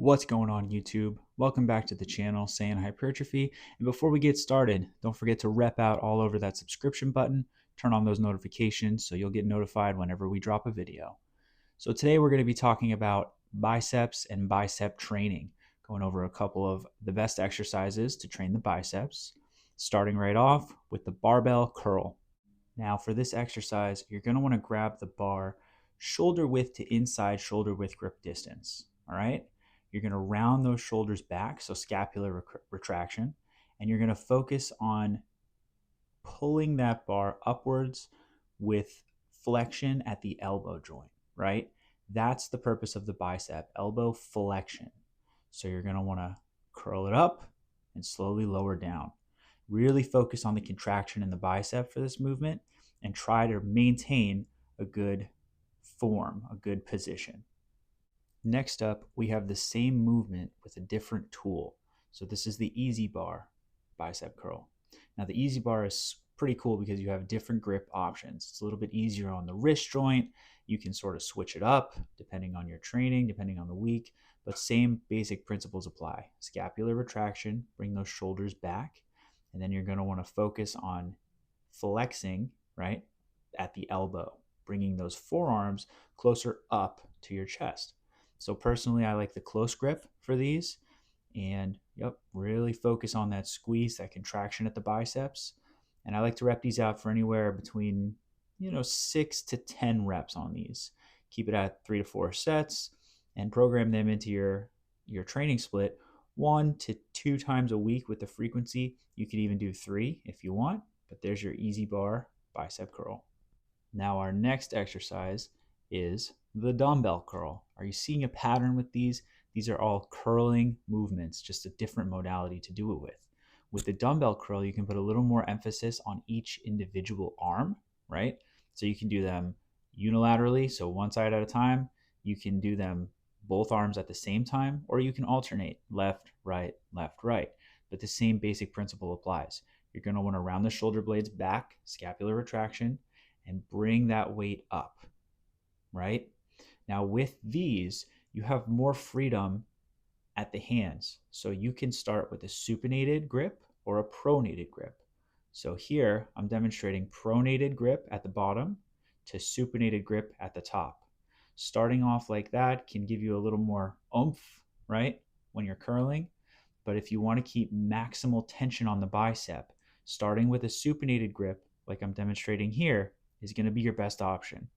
What's going on, YouTube? Welcome back to the channel, Saying Hypertrophy. And before we get started, don't forget to rep out all over that subscription button, turn on those notifications so you'll get notified whenever we drop a video. So today we're going to be talking about biceps and bicep training, going over a couple of the best exercises to train the biceps, starting right off with the barbell curl. Now for this exercise, you're going to want to grab the bar shoulder width to inside shoulder width grip distance, all right? You're going to round those shoulders back, so scapular retraction, and you're going to focus on pulling that bar upwards with flexion at the elbow joint, right? That's the purpose of the bicep, elbow flexion. So you're going to want to curl it up and slowly lower down. Really focus on the contraction in the bicep for this movement and try to maintain a good form, a good position. Next up, we have the same movement with a different tool. So this is the easy bar bicep curl. Now the easy bar is pretty cool because you have different grip options. It's a little bit easier on the wrist joint. You can sort of switch it up depending on your training, depending on the week, but same basic principles apply. Scapular retraction, bring those shoulders back, and then you're going to want to focus on flexing, right, at the elbow, bringing those forearms closer up to your chest. So personally, I like the close grip for these, and really focus on that squeeze, that contraction at the biceps. And I like to rep these out for anywhere between 6 to 10 reps on these. Keep it at 3 to 4 sets and program them into your training split 1 to 2 times a week with the frequency. You could even do 3 if you want, but there's your easy bar bicep curl. Now our next exercise is the dumbbell curl. Are you seeing a pattern with these? These are all curling movements, just a different modality to do it with. With the dumbbell curl, you can put a little more emphasis on each individual arm, right? So you can do them unilaterally, so one side at a time. You can do them both arms at the same time, or you can alternate left, right, but the same basic principle applies. You're going to want to round the shoulder blades back, scapular retraction, and bring that weight up, right? Now with these, you have more freedom at the hands. So you can start with a supinated grip or a pronated grip. So here I'm demonstrating pronated grip at the bottom to supinated grip at the top. Starting off like that can give you a little more oomph, right, when you're curling. But if you want to keep maximal tension on the bicep, starting with a supinated grip, like I'm demonstrating here, is going to be your best option.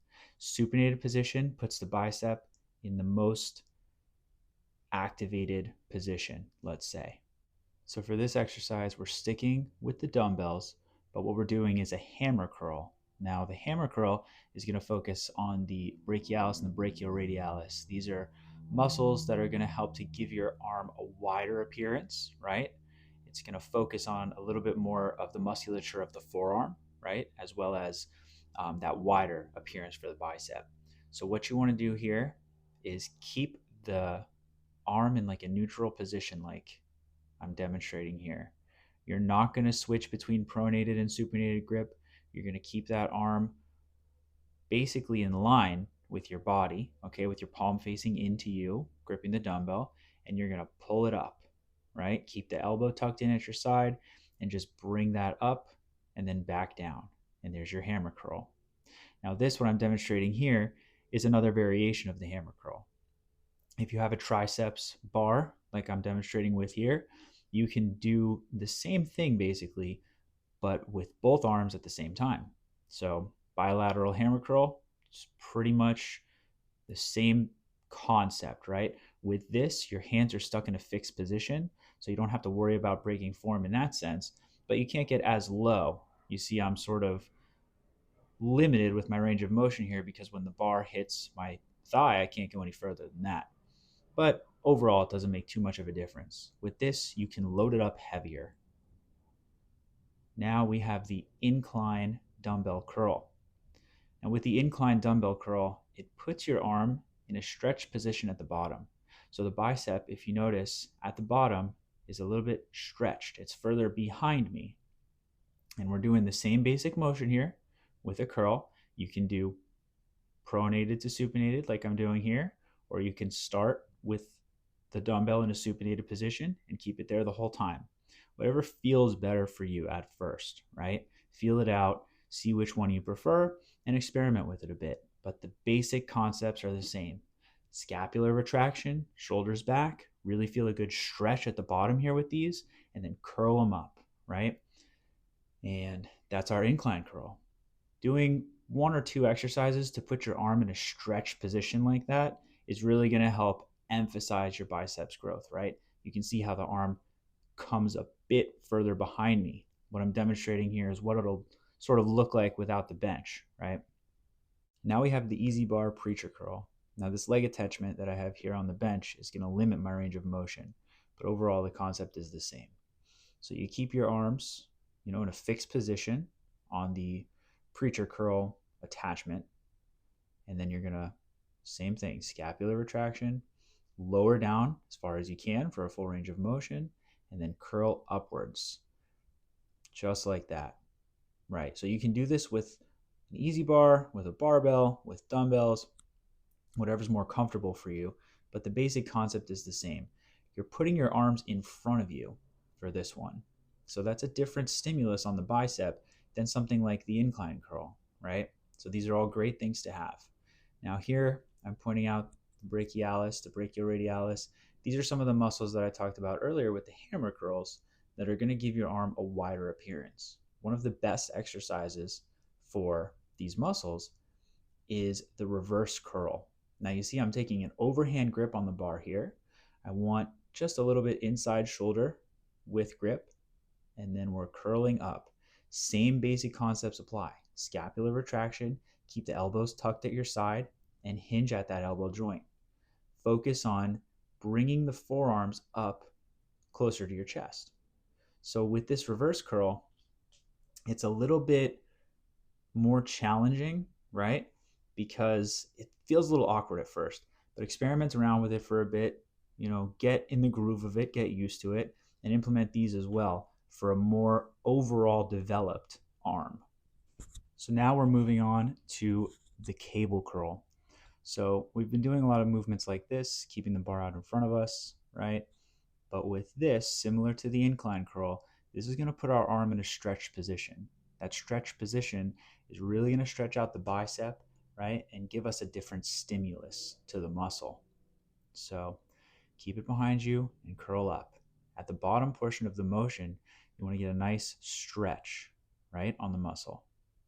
Supinated position puts the bicep in the most activated position, let's say. So for this exercise, we're sticking with the dumbbells, but what we're doing is a hammer curl. Now the hammer curl is going to focus on the brachialis and the brachioradialis. These are muscles that are going to help to give your arm a wider appearance, right? It's going to focus on a little bit more of the musculature of the forearm, right? As well as that wider appearance for the bicep. So what you want to do here is keep the arm in like a neutral position, like I'm demonstrating here. You're not going to switch between pronated and supinated grip. You're going to keep that arm basically in line with your body, okay, with your palm facing into you, gripping the dumbbell, and you're going to pull it up, right? Keep the elbow tucked in at your side and just bring that up and then back down. And there's your hammer curl. Now this, what I'm demonstrating here, is another variation of the hammer curl. If you have a triceps bar, like I'm demonstrating with here, you can do the same thing basically, but with both arms at the same time. So bilateral hammer curl, it's pretty much the same concept, right? With this, your hands are stuck in a fixed position, so you don't have to worry about breaking form in that sense, but you can't get as low. You see, I'm sort of limited with my range of motion here because when the bar hits my thigh, I can't go any further than that. But overall, it doesn't make too much of a difference. With this, you can load it up heavier. Now we have the incline dumbbell curl. And with the incline dumbbell curl, it puts your arm in a stretched position at the bottom. So the bicep, if you notice, at the bottom is a little bit stretched. It's further behind me. And we're doing the same basic motion here with a curl. You can do pronated to supinated like I'm doing here, or you can start with the dumbbell in a supinated position and keep it there the whole time. Whatever feels better for you at first, right? Feel it out, see which one you prefer, and experiment with it a bit. But the basic concepts are the same. Scapular retraction, shoulders back, really feel a good stretch at the bottom here with these, and then curl them up, right? And that's our incline curl. Doing one or two exercises to put your arm in a stretch position like that is really going to help emphasize your biceps growth, right? You can see how the arm comes a bit further behind me. What I'm demonstrating here is what it'll sort of look like without the bench, right? Now we have the easy bar preacher curl. Now this leg attachment that I have here on the bench is going to limit my range of motion, but overall the concept is the same. So you keep your arms, in a fixed position on the preacher curl attachment, and then you're going to, same thing, scapular retraction, lower down as far as you can for a full range of motion, and then curl upwards, just like that, right? So you can do this with an easy bar, with a barbell, with dumbbells, whatever's more comfortable for you, but the basic concept is the same. You're putting your arms in front of you for this one. So that's a different stimulus on the bicep than something like the incline curl, right? So these are all great things to have. Now here, I'm pointing out the brachialis, the brachioradialis. These are some of the muscles that I talked about earlier with the hammer curls that are going to give your arm a wider appearance. One of the best exercises for these muscles is the reverse curl. Now you see I'm taking an overhand grip on the bar here. I want just a little bit inside shoulder with grip, and then we're curling up. Same basic concepts apply. Scapular retraction, keep the elbows tucked at your side, and hinge at that elbow joint. Focus on bringing the forearms up closer to your chest. So with this reverse curl, it's a little bit more challenging, right? Because it feels a little awkward at first, but experiment around with it for a bit, get in the groove of it, get used to it, and implement these as well for a more overall developed arm. So now we're moving on to the cable curl. So we've been doing a lot of movements like this, keeping the bar out in front of us, right? But with this, similar to the incline curl, this is going to put our arm in a stretched position. That stretched position is really going to stretch out the bicep, right? And give us a different stimulus to the muscle. So keep it behind you and curl up. At the bottom portion of the motion, you want to get a nice stretch, right, on the muscle.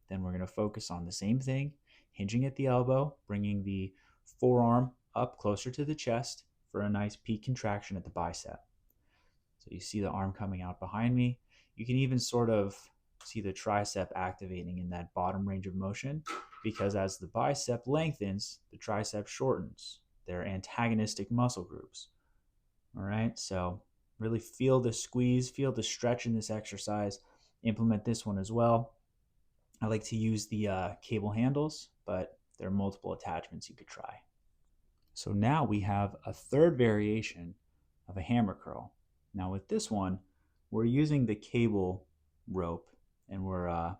Then we're going to focus on the same thing, hinging at the elbow, bringing the forearm up closer to the chest for a nice peak contraction at the bicep. So you see the arm coming out behind me. You can even sort of see the tricep activating in that bottom range of motion, because as the bicep lengthens, the tricep shortens. They're antagonistic muscle groups. All right, so really feel the squeeze, feel the stretch in this exercise. Implement this one as well. I like to use the cable handles, but there are multiple attachments you could try. So now we have a third variation of a hammer curl. Now with this one, we're using the cable rope, and we're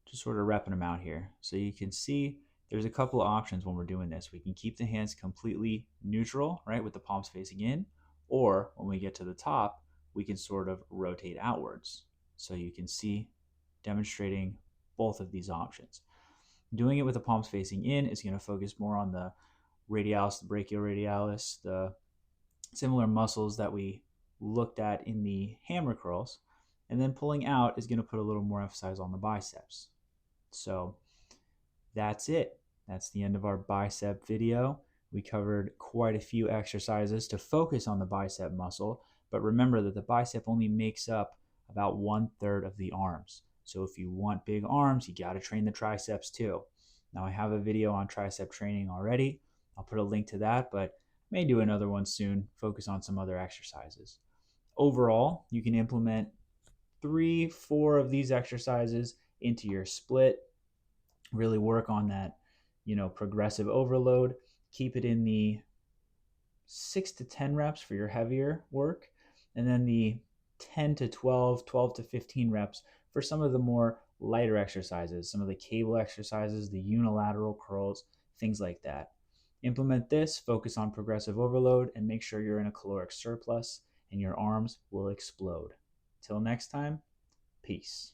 just sort of repping them out here. So you can see there's a couple of options when we're doing this. We can keep the hands completely neutral, right, with the palms facing in, or when we get to the top, we can sort of rotate outwards. So you can see demonstrating both of these options. Doing it with the palms facing in is going to focus more on the radialis, the brachioradialis, the similar muscles that we looked at in the hammer curls. And then pulling out is going to put a little more emphasis on the biceps. So that's it. That's the end of our bicep video. We covered quite a few exercises to focus on the bicep muscle, but remember that the bicep only makes up about 1/3 of the arms. So if you want big arms, you got to train the triceps too. Now I have a video on tricep training already. I'll put a link to that, but I may do another one soon, focus on some other exercises. Overall, you can implement 3-4 of these exercises into your split. Really work on that, progressive overload. Keep it in the 6 to 10 reps for your heavier work, and then the 10 to 12, 12 to 15 reps for some of the more lighter exercises, some of the cable exercises, the unilateral curls, things like that. Implement this, focus on progressive overload, and make sure you're in a caloric surplus, and your arms will explode. Till next time, peace.